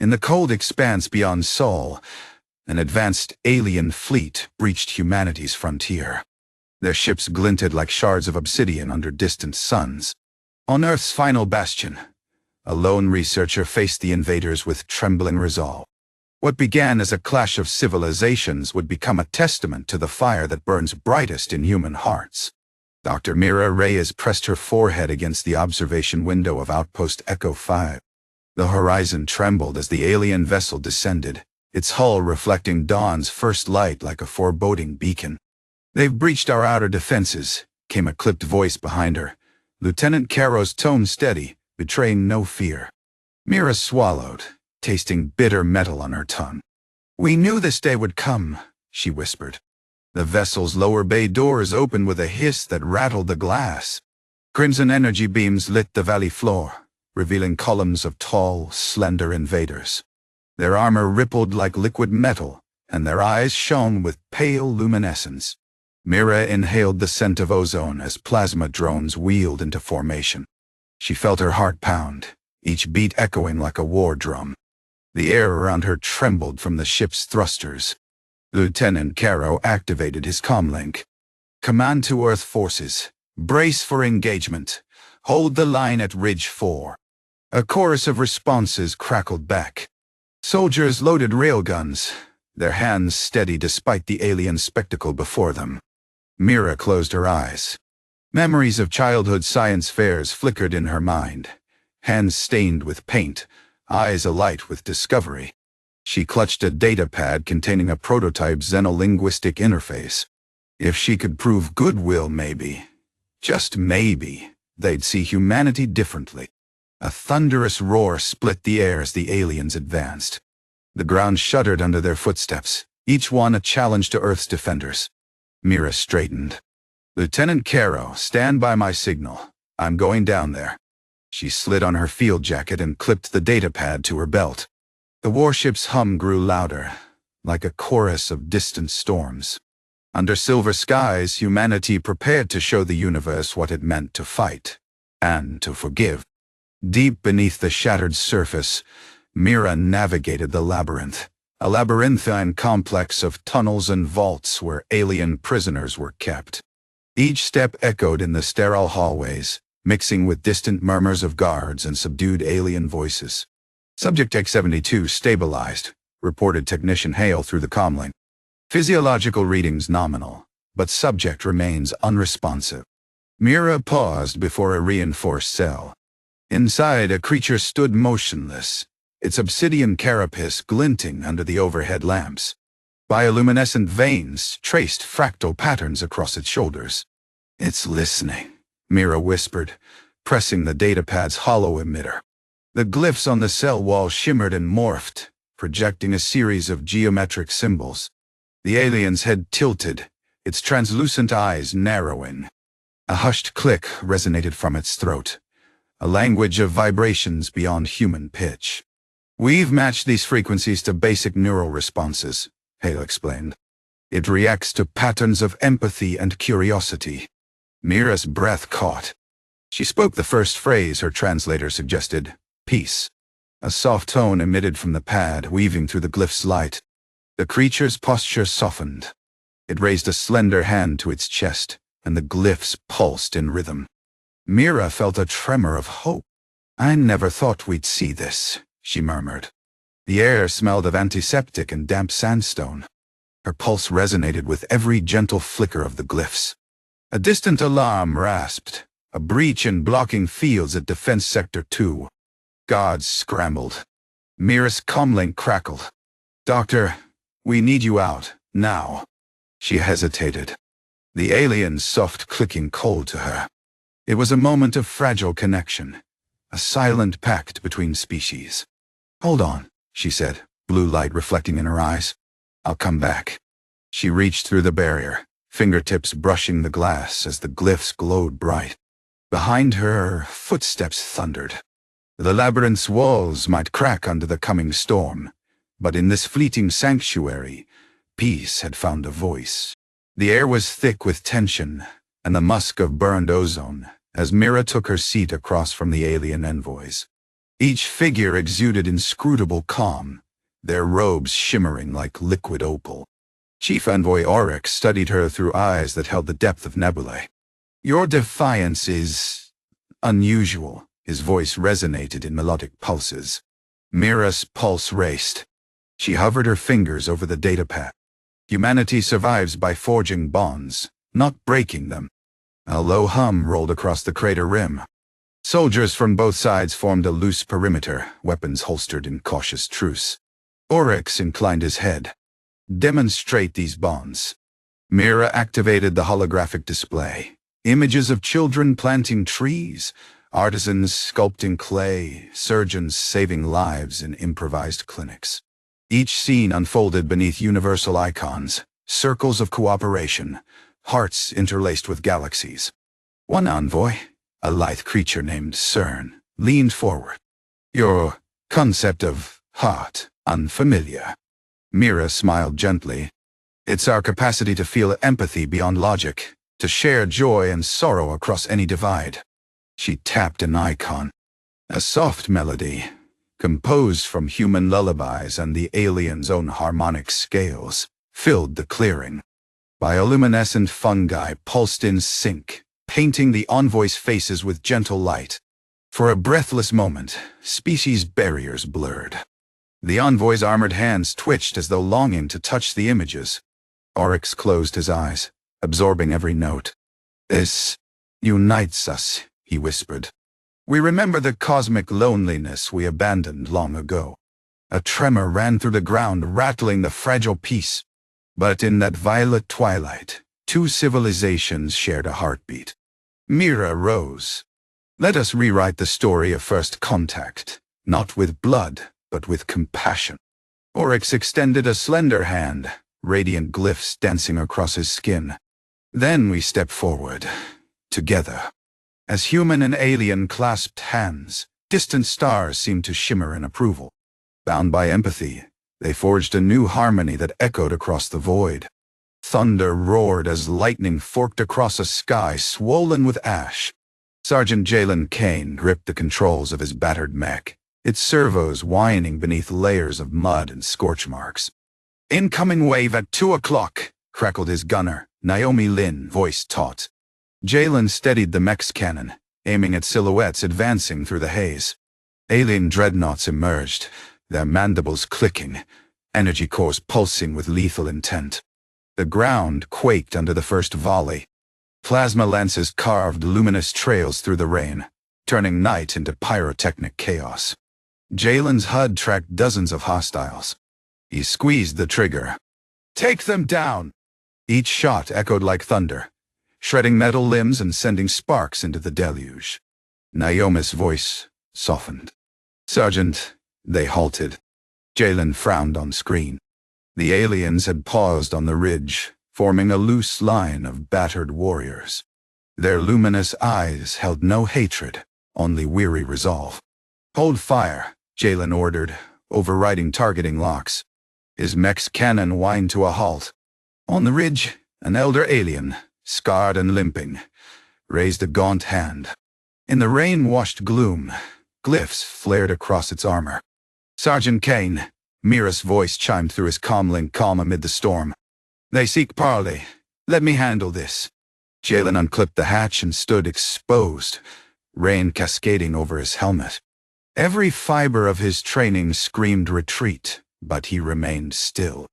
In the cold expanse beyond Sol, an advanced alien fleet breached humanity's frontier. Their ships glinted like shards of obsidian under distant suns. On Earth's final bastion, a lone researcher faced the invaders with trembling resolve. What began as a clash of civilizations would become a testament to the fire that burns brightest in human hearts. Dr. Mira Reyes pressed her forehead against the observation window of Outpost Echo 5. The horizon trembled as the alien vessel descended, its hull reflecting dawn's first light like a foreboding beacon. "They've breached our outer defenses," came a clipped voice behind her, Lieutenant Caro's tone steady, betraying no fear. Mira swallowed, tasting bitter metal on her tongue. "We knew this day would come," she whispered. The vessel's lower bay doors opened with a hiss that rattled the glass. Crimson energy beams lit the valley floor, revealing columns of tall, slender invaders. Their armor rippled like liquid metal, and their eyes shone with pale luminescence. Mira inhaled the scent of ozone as plasma drones wheeled into formation. She felt her heart pound, each beat echoing like a war drum. The air around her trembled from the ship's thrusters. Lieutenant Caro activated his comlink. "Command to Earth forces. Brace for engagement. Hold the line at Ridge 4. A chorus of responses crackled back. Soldiers loaded railguns, their hands steady despite the alien spectacle before them. Mira closed her eyes. Memories of childhood science fairs flickered in her mind, hands stained with paint, eyes alight with discovery. She clutched a datapad containing a prototype xenolinguistic interface. If she could prove goodwill, maybe, just maybe, they'd see humanity differently. A thunderous roar split the air as the aliens advanced. The ground shuddered under their footsteps, each one a challenge to Earth's defenders. Mira straightened. "Lieutenant Caro, stand by my signal. I'm going down there." She slid on her field jacket and clipped the datapad to her belt. The warship's hum grew louder, like a chorus of distant storms. Under silver skies, humanity prepared to show the universe what it meant to fight and to forgive. Deep beneath the shattered surface, Mira navigated the labyrinth, a labyrinthine complex of tunnels and vaults where alien prisoners were kept. Each step echoed in the sterile hallways, mixing with distant murmurs of guards and subdued alien voices. "Subject X-72 stabilized," reported Technician Hale through the comlink. "Physiological readings nominal, but subject remains unresponsive." Mira paused before a reinforced cell. Inside, a creature stood motionless, its obsidian carapace glinting under the overhead lamps. Bioluminescent veins traced fractal patterns across its shoulders. "It's listening," Mira whispered, pressing the datapad's hollow emitter. The glyphs on the cell wall shimmered and morphed, projecting a series of geometric symbols. The alien's head tilted, its translucent eyes narrowing. A hushed click resonated from its throat, a language of vibrations beyond human pitch. "We've matched these frequencies to basic neural responses," Hale explained. "It reacts to patterns of empathy and curiosity." Mira's breath caught. She spoke the first phrase her translator suggested, "Peace." A soft tone emitted from the pad, weaving through the glyph's light. The creature's posture softened. It raised a slender hand to its chest, and the glyphs pulsed in rhythm. Mira felt a tremor of hope. "I never thought we'd see this," she murmured. The air smelled of antiseptic and damp sandstone. Her pulse resonated with every gentle flicker of the glyphs. A distant alarm rasped, a breach in blocking fields at Defense Sector 2. Guards scrambled. Mira's comlink crackled. "Doctor, we need you out, now." She hesitated, the alien's soft clicking cold to her. It was a moment of fragile connection, a silent pact between species. "Hold on," she said, blue light reflecting in her eyes. "I'll come back." She reached through the barrier, fingertips brushing the glass as the glyphs glowed bright. Behind her, footsteps thundered. The labyrinth's walls might crack under the coming storm, but in this fleeting sanctuary, peace had found a voice. The air was thick with tension and the musk of burned ozone as Mira took her seat across from the alien envoys. Each figure exuded inscrutable calm, their robes shimmering like liquid opal. Chief Envoy Oryx studied her through eyes that held the depth of nebulae. "Your defiance is unusual." His voice resonated in melodic pulses. Mira's pulse raced. She hovered her fingers over the datapad. "Humanity survives by forging bonds, not breaking them." A low hum rolled across the crater rim. Soldiers from both sides formed a loose perimeter, weapons holstered in cautious truce. Oryx inclined his head. "Demonstrate these bonds." Mira activated the holographic display. Images of children planting trees, artisans sculpting clay, surgeons saving lives in improvised clinics. Each scene unfolded beneath universal icons, circles of cooperation, hearts interlaced with galaxies. One envoy, a lithe creature named CERN, leaned forward. "Your concept of heart, unfamiliar." Mira smiled gently. "It's our capacity to feel empathy beyond logic, to share joy and sorrow across any divide." She tapped an icon. A soft melody, composed from human lullabies and the alien's own harmonic scales, filled the clearing. Bioluminescent fungi pulsed in sync, painting the envoys' faces with gentle light. For a breathless moment, species barriers blurred. The envoy's armored hands twitched as though longing to touch the images. Oryx closed his eyes, absorbing every note. "This unites us," he whispered. "We remember the cosmic loneliness we abandoned long ago." A tremor ran through the ground, rattling the fragile peace. But in that violet twilight, two civilizations shared a heartbeat. Mira rose. "Let us rewrite the story of first contact, not with blood, but with compassion." Oryx extended a slender hand, radiant glyphs dancing across his skin. "Then we step forward, together." As human and alien clasped hands, distant stars seemed to shimmer in approval. Bound by empathy, they forged a new harmony that echoed across the void. Thunder roared as lightning forked across a sky swollen with ash. Sergeant Jalen Kane gripped the controls of his battered mech, its servos whining beneath layers of mud and scorch marks. "Incoming wave at 2 o'clock, crackled his gunner, Naomi Lin, voice taut. Jalen steadied the mech's cannon, aiming at silhouettes advancing through the haze. Alien dreadnoughts emerged, their mandibles clicking, energy cores pulsing with lethal intent. The ground quaked under the first volley. Plasma lances carved luminous trails through the rain, turning night into pyrotechnic chaos. Jalen's HUD tracked dozens of hostiles. He squeezed the trigger. "Take them down!" Each shot echoed like thunder, shredding metal limbs and sending sparks into the deluge. Naomi's voice softened. "Sergeant," they halted. Jalen frowned on screen. The aliens had paused on the ridge, forming a loose line of battered warriors. Their luminous eyes held no hatred, only weary resolve. "Hold fire," Jalen ordered, overriding targeting locks. His mech's cannon whined to a halt. On the ridge, an elder alien, scarred and limping, raised a gaunt hand. In the rain-washed gloom, glyphs flared across its armor. "Sergeant Kane," Mira's voice chimed through his comlink calm amid the storm. "They seek parley. Let me handle this." Jalen unclipped the hatch and stood exposed, rain cascading over his helmet. Every fiber of his training screamed retreat, but he remained still.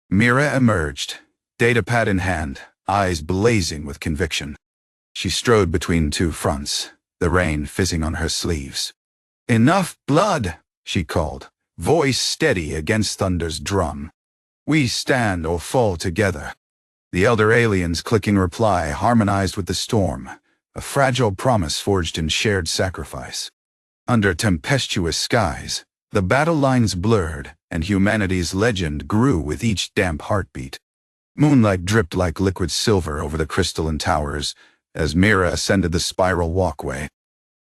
Mira emerged, datapad in hand, eyes blazing with conviction. She strode between two fronts, the rain fizzing on her sleeves. "Enough blood," she called, voice steady against thunder's drum. "We stand or fall together." The elder alien's clicking reply harmonized with the storm, a fragile promise forged in shared sacrifice. Under tempestuous skies, the battle lines blurred, and humanity's legend grew with each damp heartbeat. Moonlight dripped like liquid silver over the crystalline towers as Mira ascended the spiral walkway.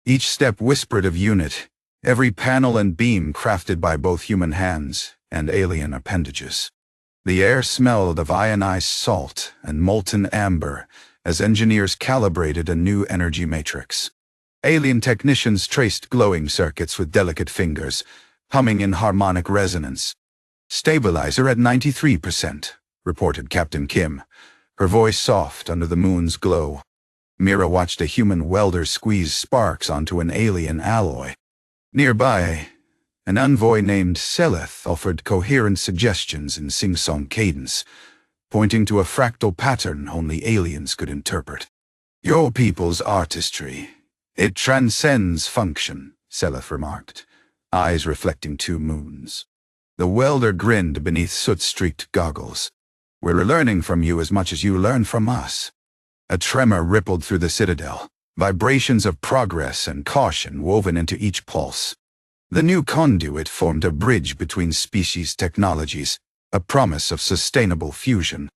Each step whispered of unit, every panel and beam crafted by both human hands and alien appendages. The air smelled of ionized salt and molten amber as engineers calibrated a new energy matrix. Alien technicians traced glowing circuits with delicate fingers, humming in harmonic resonance. "Stabilizer at 93%, reported Captain Kim, her voice soft under the moon's glow. Mira watched a human welder squeeze sparks onto an alien alloy. Nearby, an envoy named Seleth offered coherent suggestions in sing-song cadence, pointing to a fractal pattern only aliens could interpret. "Your people's artistry. It transcends function," Seleth remarked, eyes reflecting two moons. The welder grinned beneath soot-streaked goggles. "We're learning from you as much as you learn from us." A tremor rippled through the citadel, vibrations of progress and caution woven into each pulse. The new conduit formed a bridge between species technologies, a promise of sustainable fusion.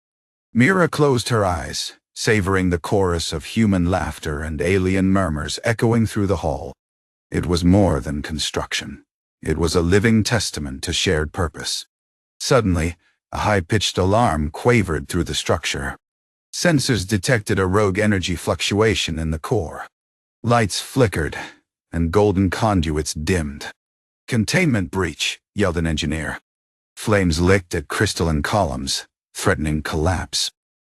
Mira closed her eyes, savoring the chorus of human laughter and alien murmurs echoing through the hall. It was more than construction. It was a living testament to shared purpose. Suddenly, a high-pitched alarm quavered through the structure. Sensors detected a rogue energy fluctuation in the core. Lights flickered, and golden conduits dimmed. "Containment breach," yelled an engineer. Flames licked at crystalline columns, threatening collapse.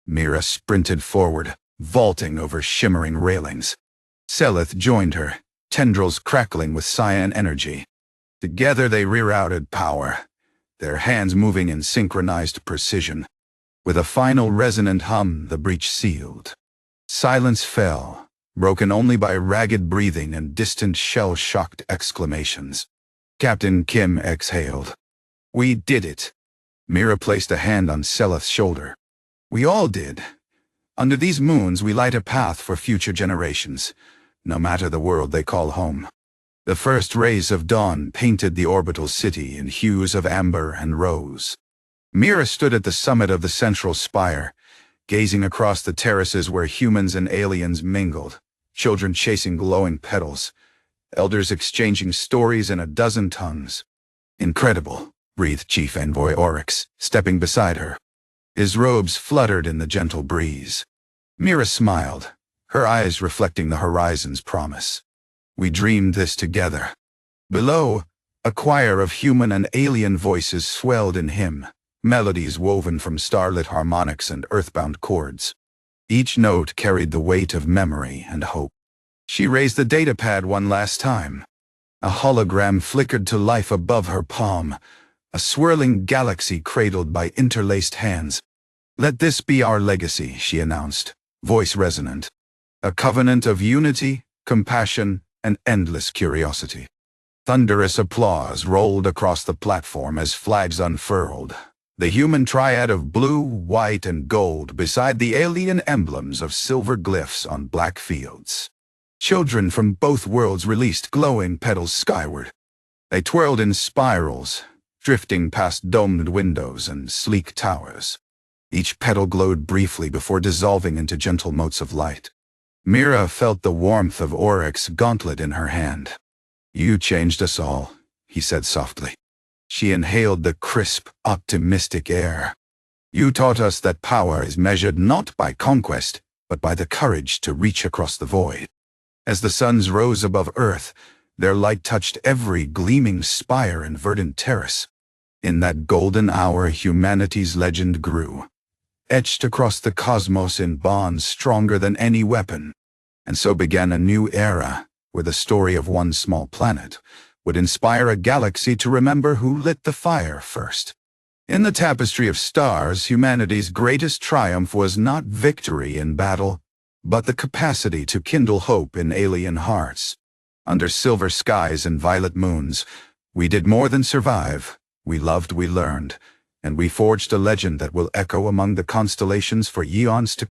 Mira sprinted forward, vaulting over shimmering railings. Seleth joined her, tendrils crackling with cyan energy. Together they rerouted power, their hands moving in synchronized precision. With a final resonant hum, the breach sealed. Silence fell, broken only by ragged breathing and distant shell-shocked exclamations. Captain Kim exhaled. "We did it." Mira placed a hand on Seleth's shoulder. "We all did. Under these moons we light a path for future generations, no matter the world they call home." The first rays of dawn painted the orbital city in hues of amber and rose. Mira stood at the summit of the central spire, gazing across the terraces where humans and aliens mingled, children chasing glowing petals, elders exchanging stories in a dozen tongues. "Incredible," breathed Chief Envoy Oryx, stepping beside her. His robes fluttered in the gentle breeze. Mira smiled, her eyes reflecting the horizon's promise. "We dreamed this together." Below, a choir of human and alien voices swelled in hymn, melodies woven from starlit harmonics and earthbound chords. Each note carried the weight of memory and hope. She raised the datapad one last time. A hologram flickered to life above her palm, a swirling galaxy cradled by interlaced hands. "Let this be our legacy," she announced, voice resonant. "A covenant of unity, compassion, and endless curiosity." Thunderous applause rolled across the platform as flags unfurled, the human triad of blue, white, and gold beside the alien emblems of silver glyphs on black fields. Children from both worlds released glowing petals skyward. They twirled in spirals, drifting past domed windows and sleek towers. Each petal glowed briefly before dissolving into gentle motes of light. Mira felt the warmth of Oryx's gauntlet in her hand. "You changed us all," he said softly. She inhaled the crisp, optimistic air. "You taught us that power is measured not by conquest, but by the courage to reach across the void." As the suns rose above Earth, their light touched every gleaming spire and verdant terrace. In that golden hour, humanity's legend grew, etched across the cosmos in bonds stronger than any weapon. And so began a new era, where the story of one small planet would inspire a galaxy to remember who lit the fire first. In the tapestry of stars, humanity's greatest triumph was not victory in battle, but the capacity to kindle hope in alien hearts. Under silver skies and violet moons, we did more than survive. We loved, we learned, and we forged a legend that will echo among the constellations for eons to